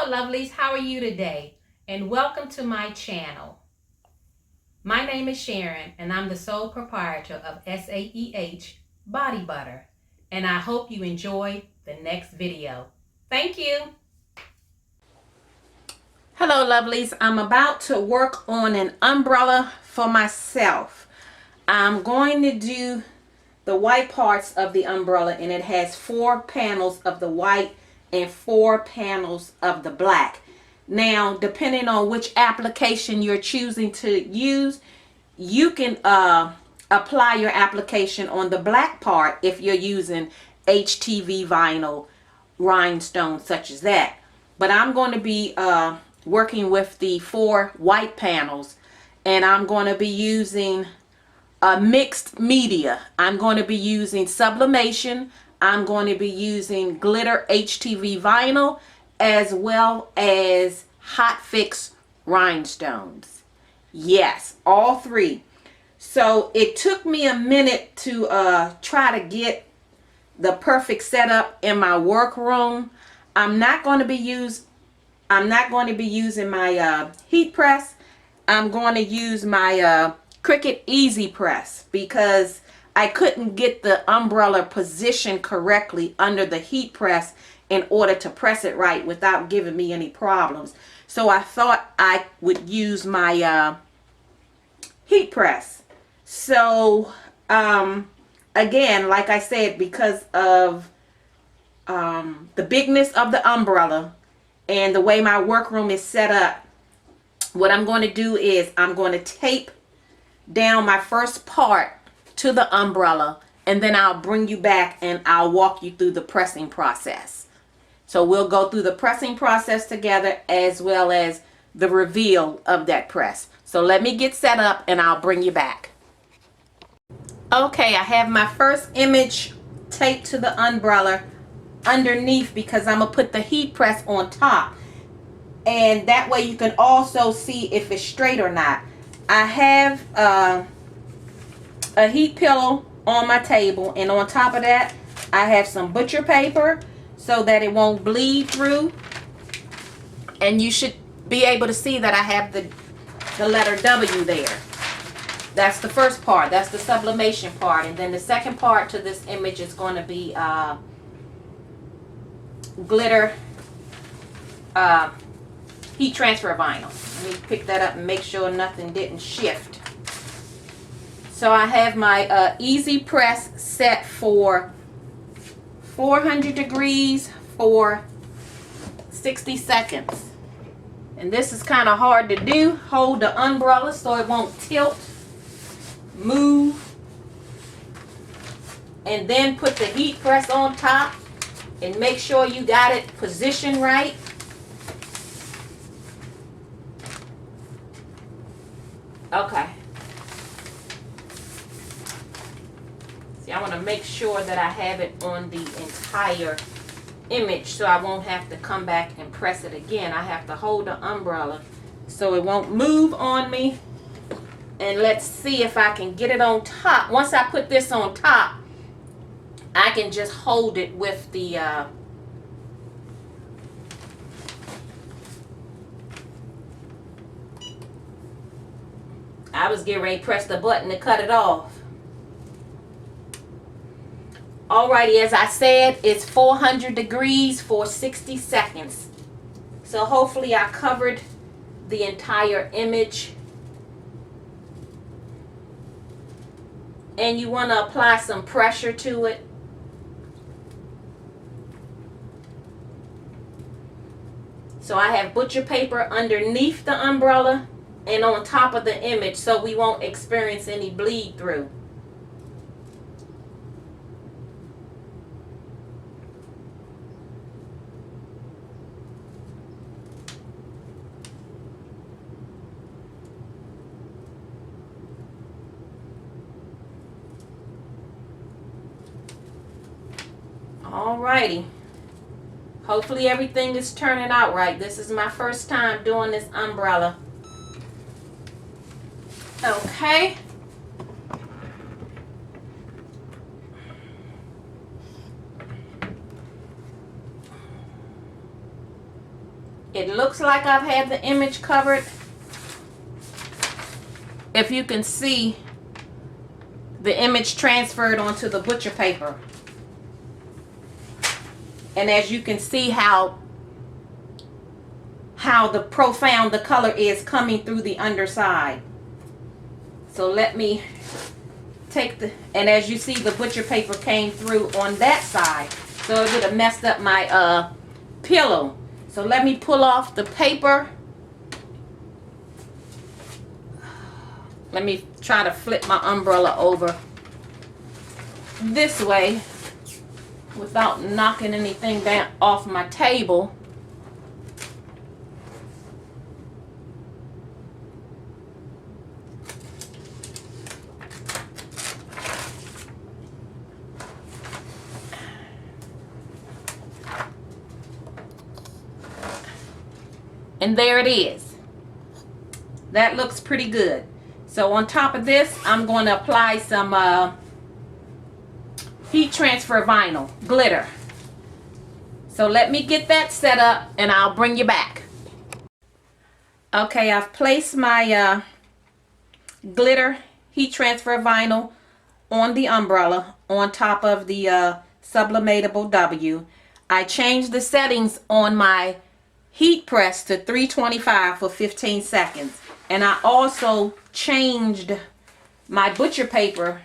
Hello lovelies, how are you today? And welcome to my channel. My name is Sharon and I'm the sole proprietor of SAEH Body Butter. And I hope you enjoy the next video. Thank you. Hello lovelies, I'm about to work on an umbrella for myself. I'm going to do the white parts of the umbrella, and it has 4 panels of the white and 4 panels of the black. Now, depending on which application you're choosing to use, you can apply your application on the black part if you're using HTV vinyl rhinestones such as that. But I'm going to be working with the 4 white panels, and I'm going to be using mixed media. I'm going to be using Sublimation. I'm going to be using glitter HTV vinyl, as well as hot fix rhinestones. Yes, all 3. So it took me a minute to try to get the perfect setup in my workroom. I'm not going to be using my heat press. I'm going to use my Cricut Easy Press because I couldn't get the umbrella positioned correctly under the heat press in order to press it right without giving me any problems. So I thought I would use my heat press. So again, like I said, because of the bigness of the umbrella and the way my workroom is set up, what I'm going to do is I'm going to tape down my first part to the umbrella, and then I'll bring you back and I'll walk you through the pressing process. So we'll go through the pressing process together as well as the reveal of that press. So let me get set up and I'll bring you back. Okay, I have my first image taped to the umbrella underneath because I'm going to put the heat press on top. And that way you can also see if it's straight or not. I have a heat pillow on my table, and on top of that I have some butcher paper so that it won't bleed through. And you should be able to see that I have the letter W there. That's the first part. That's the sublimation part. And then the second part to this image is going to be glitter heat transfer vinyl. Let me pick that up and make sure nothing didn't shift. So I have my easy press set for 400 degrees for 60 seconds. And this is kind of hard to do. Hold the umbrella so it won't tilt, move, and then put the heat press on top and make sure you got it positioned right. Okay. See, I want to make sure that I have it on the entire image so I won't have to come back and press it again. I have to hold the umbrella so it won't move on me. And let's see if I can get it on top. Once I put this on top, I can just hold it with the I was getting ready to press the button to cut it off. Alrighty, as I said, it's 400 degrees for 60 seconds. So hopefully I covered the entire image. And you want to apply some pressure to it. So I have butcher paper underneath the umbrella and on top of the image so we won't experience any bleed through. Alrighty. Hopefully everything is turning out right. This is my first time doing this umbrella. Okay. It looks like I've had the image covered. If you can see, the image transferred onto the butcher paper. And as you can see how the profound the color is coming through the underside. So let me take the, and as you see, the butcher paper came through on that side. So it would have messed up my pillow. So let me pull off the paper. Let me try to flip my umbrella over this way without knocking anything down off my table. And there it is. That looks pretty good. So on top of this, I'm going to apply some heat transfer vinyl glitter. So let me get that set up and I'll bring you back. Okay, I've placed my glitter heat transfer vinyl on the umbrella on top of the Sublimatable W. I changed the settings on my heat press to 325 for 15 seconds. And I also changed my butcher paper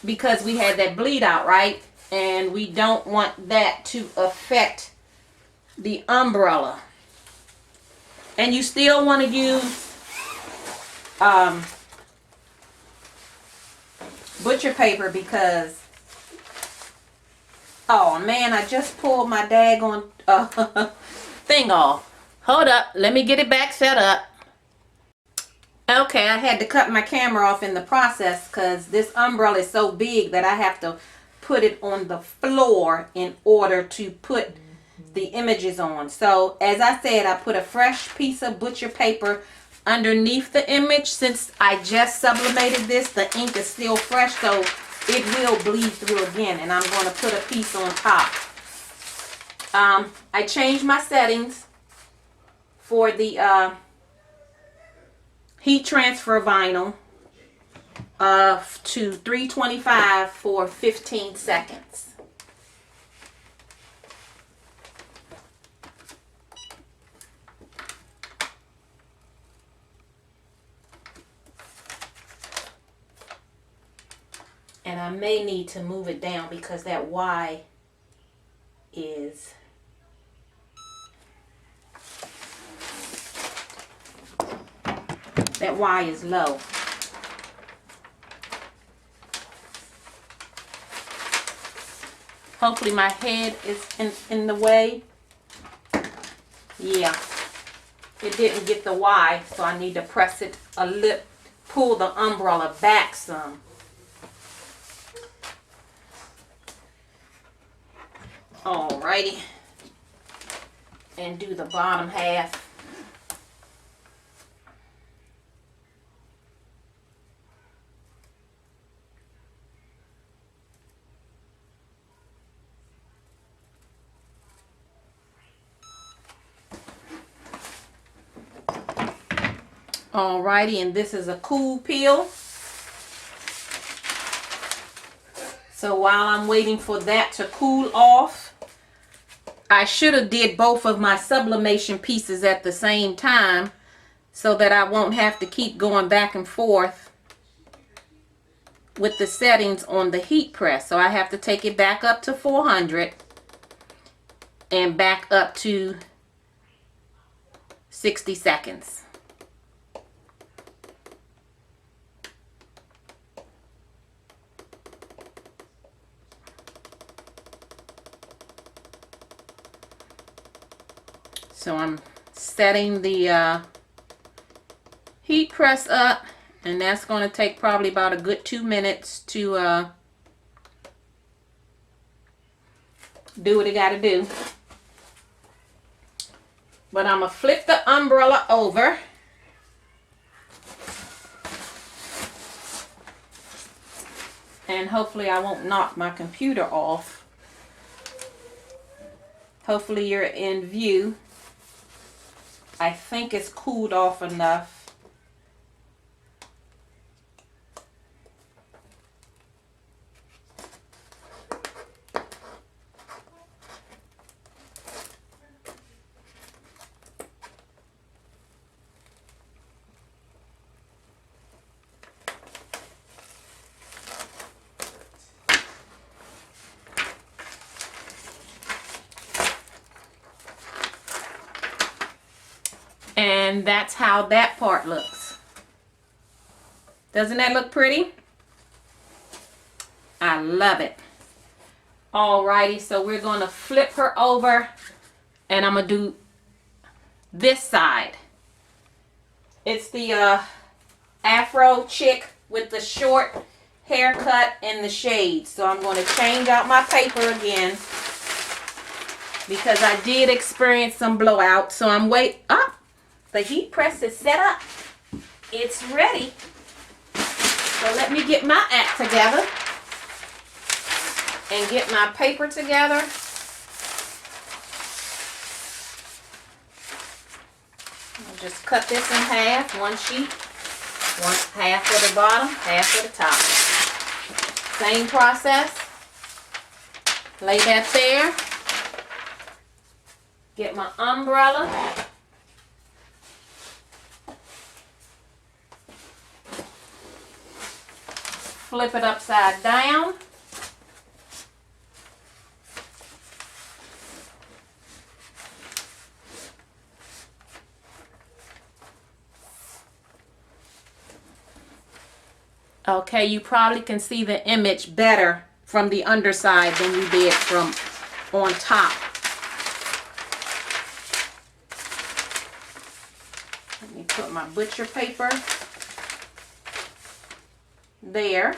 because we had that bleed out, right? And we don't want that to affect the umbrella. And you still want to use butcher paper because, oh man, I just pulled my daggone thing off. Hold up, let me get it back set up. Okay, I had to cut my camera off in the process because this umbrella is so big that I have to put it on the floor in order to put the images on. So as I said, I put a fresh piece of butcher paper underneath the image. Since I just sublimated this, the ink is still fresh, so it will bleed through again. And I'm going to put a piece on top. I changed my settings for the heat transfer vinyl to 325 for 15 seconds. And I may need to move it down because that Y is low. Hopefully my head is in the way. Yeah, it didn't get the Y, so I need to press it a little, pull the umbrella back some. Alrighty, and do the bottom half. Alrighty, and this is a cool peel. So while I'm waiting for that to cool off, I should have did both of my sublimation pieces at the same time so that I won't have to keep going back and forth with the settings on the heat press. So I have to take it back up to 400 and back up to 60 seconds. So I'm setting the heat press up, and that's going to take probably about a good 2 minutes to do what it got to do. But I'm going to flip the umbrella over. And hopefully I won't knock my computer off. Hopefully you're in view. I think it's cooled off enough. And that's how that part looks. Doesn't that look pretty? I love it. Alrighty, so we're going to flip her over and I'm going to do this side. It's the Afro chick with the short haircut and the shades. So I'm going to change out my paper again because I did experience some blowout. So I'm up. The heat press is set up. It's ready. So let me get my act together and get my paper together. I'll just cut this in half, one sheet, half for the bottom, half for the top. Same process. Lay that there. Get my umbrella. Flip it upside down. Okay, you probably can see the image better from the underside than you did from on top. Let me put my butcher paper there.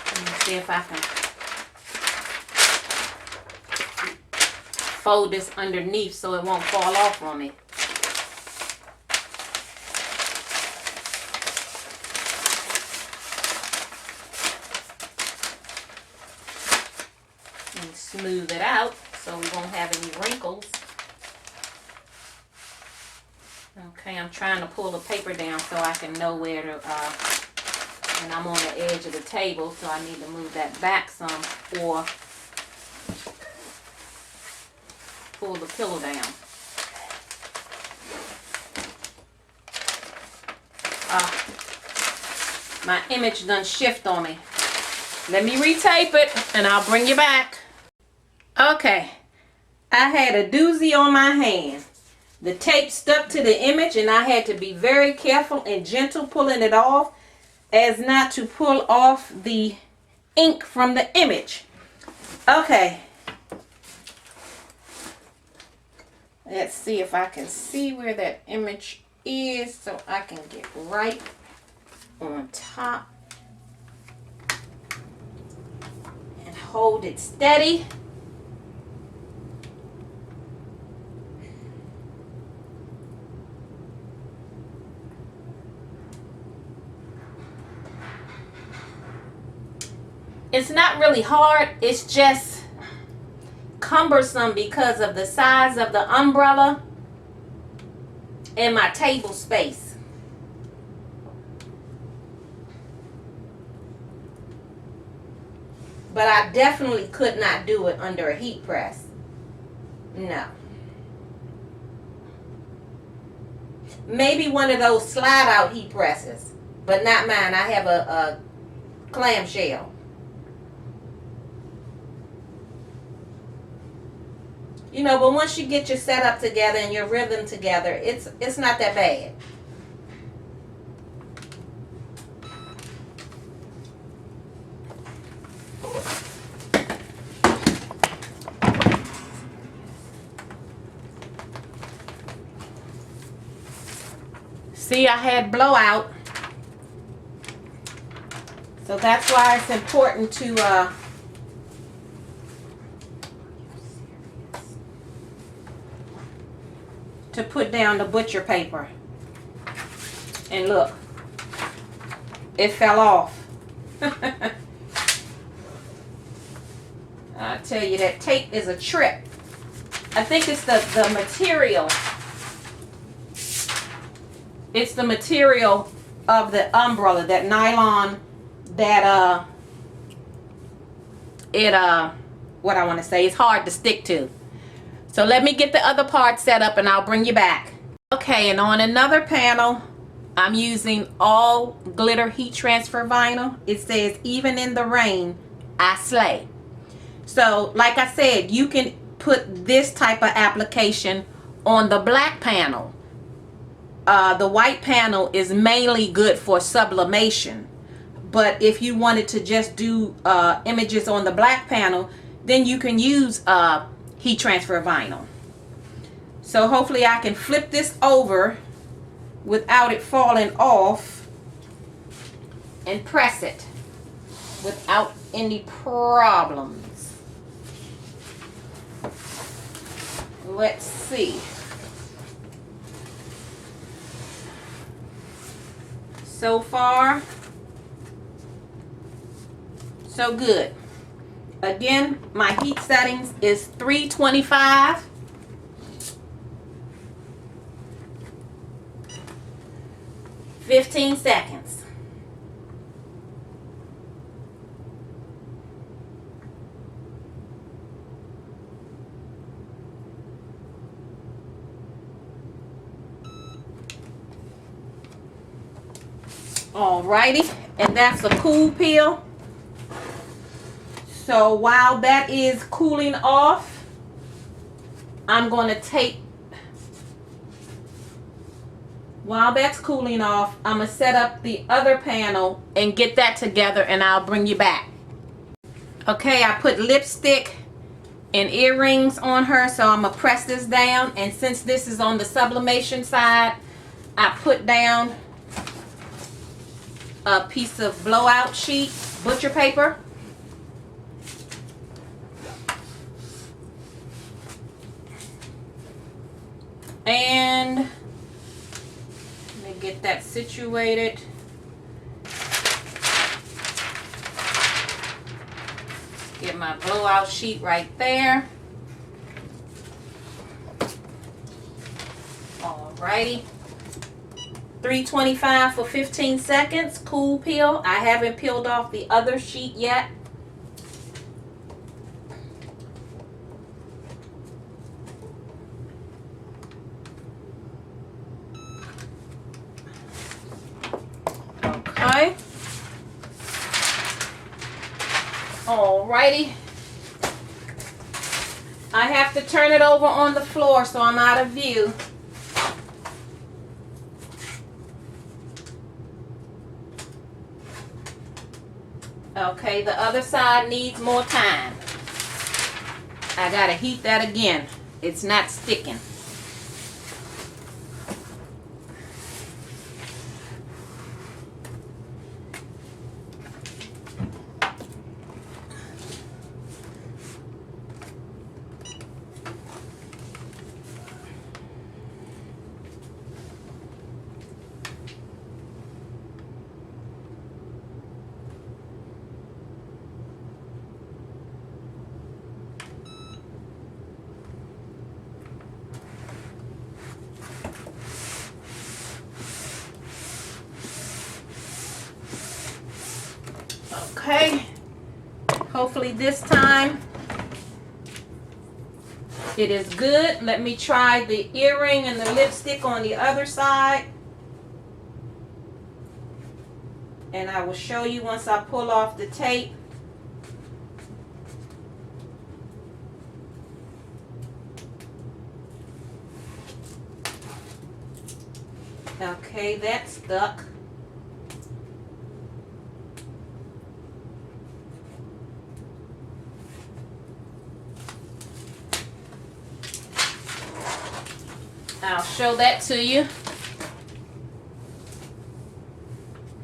Let me see if I can fold this underneath so it won't fall off on me. Smooth it out so we won't have any wrinkles. Okay, I'm trying to pull the paper down so I can know where to, and I'm on the edge of the table, so I need to move that back some or pull the pillow down. My image done shift on me. Let me retape it and I'll bring you back. Okay, I had a doozy on my hand. The tape stuck to the image and I had to be very careful and gentle pulling it off as not to pull off the ink from the image. Okay. Let's see if I can see where that image is so I can get right on top and hold it steady. It's not really hard, it's just cumbersome because of the size of the umbrella and my table space. But I definitely could not do it under a heat press. No. Maybe one of those slide out heat presses, but not mine. I have a clamshell. You know, but once you get your setup together and your rhythm together, it's not that bad. See, I had blowout. So that's why it's important to to put down the butcher paper. And look, it fell off. I tell you, that tape is a trip. I think it's the material. It's the material of the umbrella, that nylon, that what I want to say, it's hard to stick to. So let me get the other part set up and I'll bring you back. Okay, and on another panel, I'm using all glitter heat transfer vinyl. It says, even in the rain, I slay. So like I said, you can put this type of application on the black panel. The white panel is mainly good for sublimation. But if you wanted to just do images on the black panel, then you can use heat transfer vinyl. So hopefully I can flip this over without it falling off and press it without any problems. Let's see. So far, so good. Again, my heat settings is 325. $15 seconds. Alrighty, and that's a cool peel. So while that is cooling off, I'm going to take, while that's cooling off, I'm going to set up the other panel and get that together, and I'll bring you back. Okay, I put lipstick and earrings on her, so I'm going to press this down, and since this is on the sublimation side, I put down a piece of blowout sheet, butcher paper. And let me get that situated. Get my blowout sheet right there. Alrighty. 325 for 15 seconds. Cool peel. I haven't peeled off the other sheet yet. Okay. Alrighty. I have to turn it over on the floor so I'm out of view. Okay, the other side needs more time. I gotta heat that again. It's not sticking. Okay, hopefully this time it is good. Let me try the earring and the lipstick on the other side, and I will show you once I pull off the tape. Okay, that's stuck. I'll show that to you.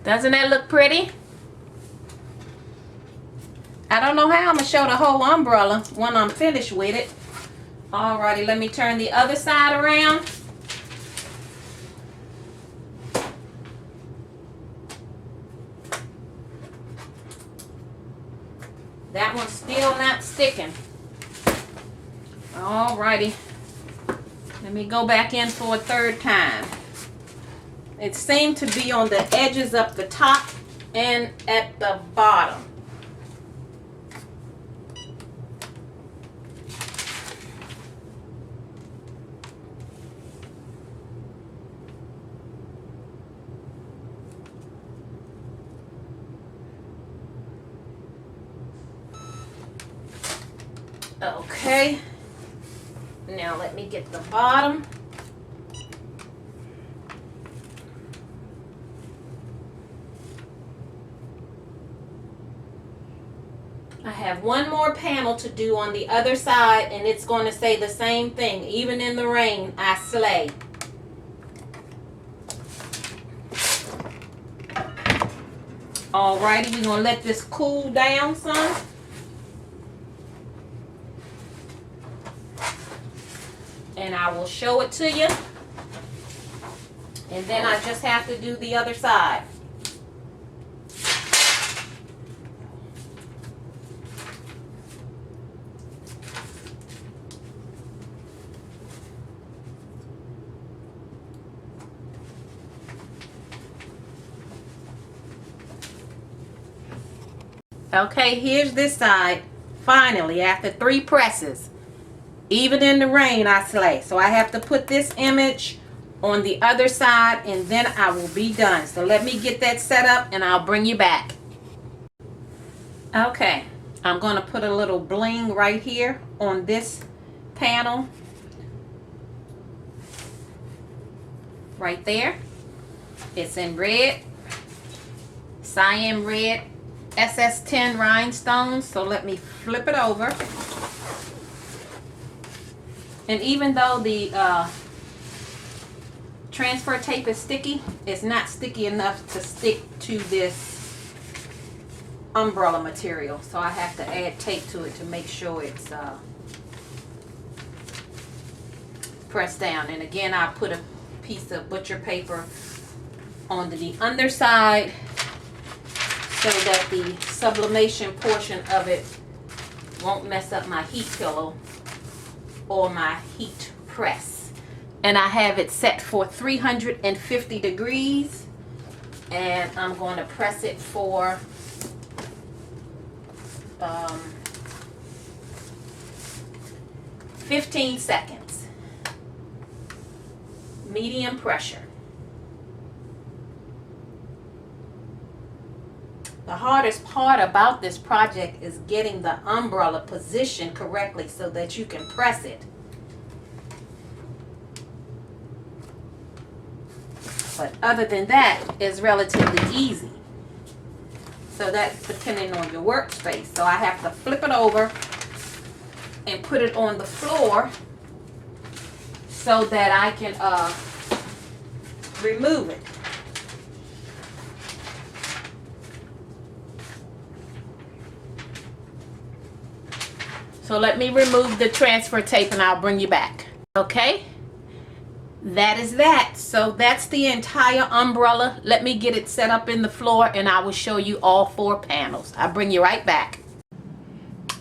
Doesn't that look pretty? I don't know how I'm going to show the whole umbrella when I'm finished with it. Alrighty, let me turn the other side around. That one's still not sticking. Alrighty. Let me go back in for a third time. It seemed to be on the edges up the top and at the bottom. Okay, now let me get the bottom. I have one more panel to do on the other side, and it's going to say the same thing. Even in the rain, I slay. Alrighty, we're going to let this cool down some. And I will show it to you. And then I just have to do the other side. Okay, here's this side. Finally, after 3 presses. Even in the rain, I slay. So I have to put this image on the other side, and then I will be done. So let me get that set up, and I'll bring you back. Okay, I'm going to put a little bling right here on this panel. Right there. It's in red. Cyan red. SS10 rhinestones. So let me flip it over. And even though the transfer tape is sticky, it's not sticky enough to stick to this umbrella material. So I have to add tape to it to make sure it's pressed down. And again, I put a piece of butcher paper on the underside so that the sublimation portion of it won't mess up my heat pillow or my heat press. And I have it set for 350 degrees, and I'm going to press it for 15 seconds. Medium pressure. The hardest part about this project is getting the umbrella positioned correctly so that you can press it. But other than that, it's relatively easy. So that's depending on your workspace. So I have to flip it over and put it on the floor so that I can remove it. So let me remove the transfer tape and I'll bring you back. Okay, that is that. So that's the entire umbrella. Let me get it set up in the floor and I will show you all 4 panels. I'll bring you right back.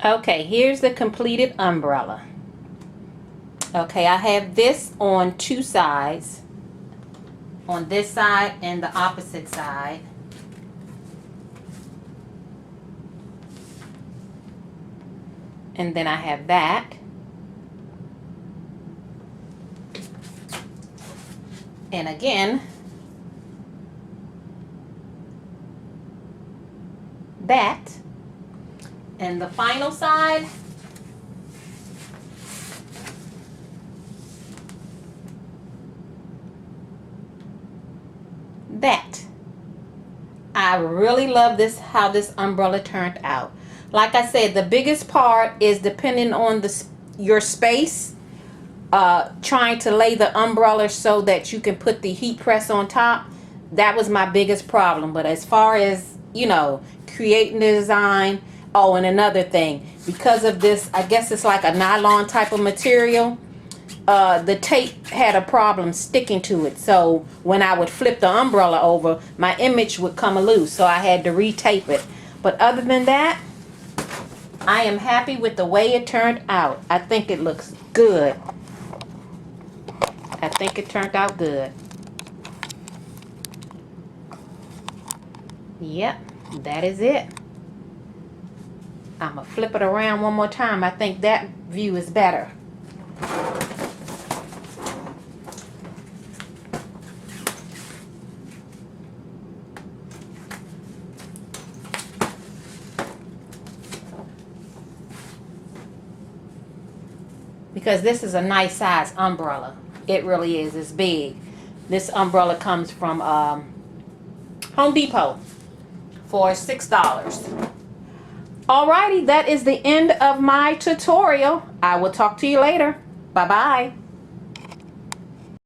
Okay, here's the completed umbrella. Okay, I have this on 2 sides. On this side and the opposite side. And then I have that. And again, that. And the final side, that. I really love this, how this umbrella turned out. Like I said, the biggest part is depending on your space, trying to lay the umbrella so that you can put the heat press on top. That was my biggest problem. But as far as, you know, creating the design, oh, and another thing, because of this, I guess it's like a nylon type of material, the tape had a problem sticking to it. So when I would flip the umbrella over, my image would come loose. So I had to retape it. But other than that, I am happy with the way it turned out. I think it looks good. I think it turned out good. Yep, that is it. I'm going to flip it around one more time. I think that view is better. Because this is a nice size umbrella. It really is. It's big. This umbrella comes from Home Depot for $6. Alrighty, that is the end of my tutorial. I will talk to you later. Bye-bye.